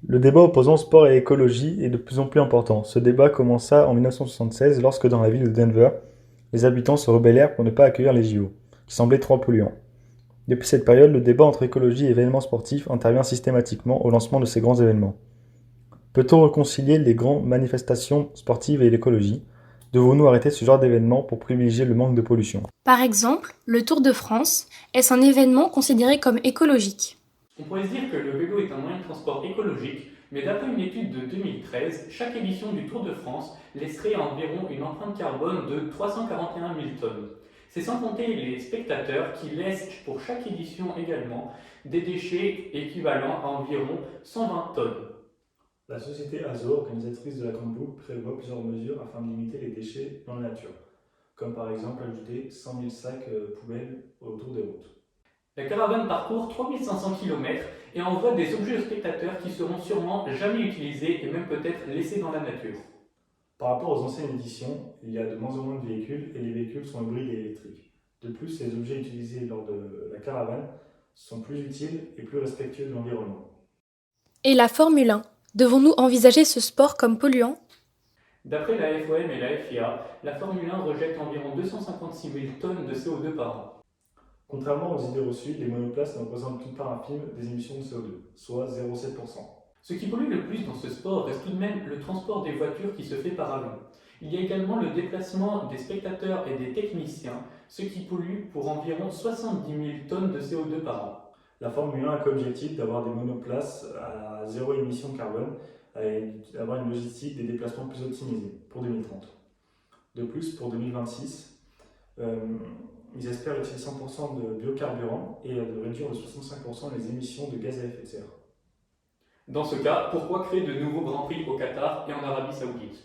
Le débat opposant sport et écologie est de plus en plus important. Ce débat commença en 1976 lorsque dans la ville de Denver, les habitants se rebellèrent pour ne pas accueillir les JO, qui semblaient trop polluants. Depuis cette période, le débat entre écologie et événements sportifs intervient systématiquement au lancement de ces grands événements. Peut-on réconcilier les grandes manifestations sportives et l'écologie? Devons-nous arrêter ce genre d'événements pour privilégier le manque de pollution? Par exemple, le Tour de France, est-ce un événement considéré comme écologique? On pourrait se dire que le vélo est un moyen de transport écologique, mais d'après une étude de 2013, chaque édition du Tour de France laisserait environ une empreinte carbone de 341 000 tonnes. C'est sans compter les spectateurs qui laissent pour chaque édition également des déchets équivalents à environ 120 tonnes. La société Azo, organisatrice de la Grande Boucle, prévoit plusieurs mesures afin de limiter les déchets dans la nature, comme par exemple ajouter 100 000 sacs poubelles autour des routes. La caravane parcourt 3500 km et envoie des objets aux spectateurs qui seront sûrement jamais utilisés et même peut-être laissés dans la nature. Par rapport aux anciennes éditions, il y a de moins en moins de véhicules et les véhicules sont hybrides et électriques. De plus, les objets utilisés lors de la caravane sont plus utiles et plus respectueux de l'environnement. Et la Formule 1, devons-nous envisager ce sport comme polluant? D'après la FOM et la FIA, la Formule 1 rejette environ 256 000 tonnes de CO2 par an. Contrairement aux idées reçues, les monoplaces ne représentent qu'une part infime des émissions de CO2, soit 0,7%. Ce qui pollue le plus dans ce sport reste tout de même le transport des voitures qui se fait par avion. Il y a également le déplacement des spectateurs et des techniciens, ce qui pollue pour environ 70 000 tonnes de CO2 par an. La Formule 1 a comme objectif d'avoir des monoplaces à zéro émission de carbone et d'avoir une logistique des déplacements plus optimisée pour 2030. De plus, pour 2026, ils espèrent utiliser 100% de biocarburant et de réduire de 65% les émissions de gaz à effet de serre. Dans ce cas, pourquoi créer de nouveaux Grands Prix au Qatar et en Arabie Saoudite?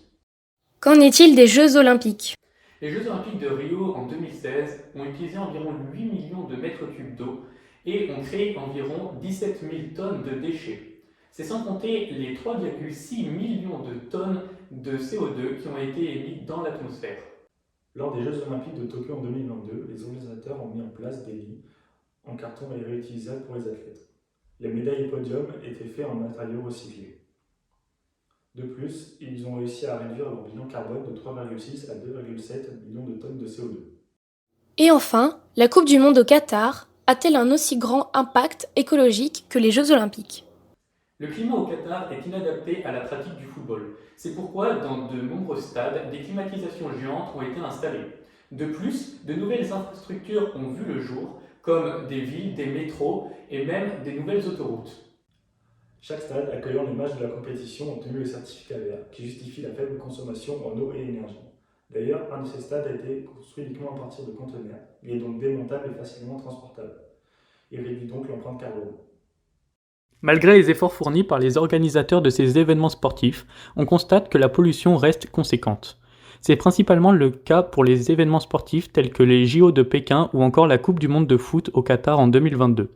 Qu'en est-il des Jeux olympiques? Les Jeux olympiques de Rio en 2016 ont utilisé environ 8 millions de mètres cubes d'eau et ont créé environ 17 000 tonnes de déchets. C'est sans compter les 3,6 millions de tonnes de CO2 qui ont été émis dans l'atmosphère. Lors des Jeux olympiques de Tokyo en 2022, les organisateurs ont mis en place des lits en carton et réutilisables pour les athlètes. Les médailles et podiums étaient faits en matériaux recyclés. De plus, ils ont réussi à réduire leur bilan carbone de 3,6 à 2,7 millions de tonnes de CO2. Et enfin, la Coupe du Monde au Qatar a-t-elle un aussi grand impact écologique que les Jeux olympiques? Le climat au Qatar est inadapté à la pratique du football. C'est pourquoi dans de nombreux stades, des climatisations géantes ont été installées. De plus, de nouvelles infrastructures ont vu le jour, comme des villes, des métros et même des nouvelles autoroutes. Chaque stade accueillant les matchs de la compétition a obtenu le certificat vert, qui justifie la faible consommation en eau et énergie. D'ailleurs, un de ces stades a été construit uniquement à partir de conteneurs. Il est donc démontable et facilement transportable. Il réduit donc l'empreinte carbone. Malgré les efforts fournis par les organisateurs de ces événements sportifs, on constate que la pollution reste conséquente. C'est principalement le cas pour les événements sportifs tels que les JO de Pékin ou encore la Coupe du monde de foot au Qatar en 2022.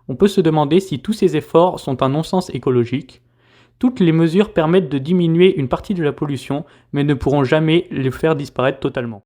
On peut se demander si tous ces efforts sont un non-sens écologique. Toutes les mesures permettent de diminuer une partie de la pollution, mais ne pourront jamais les faire disparaître totalement.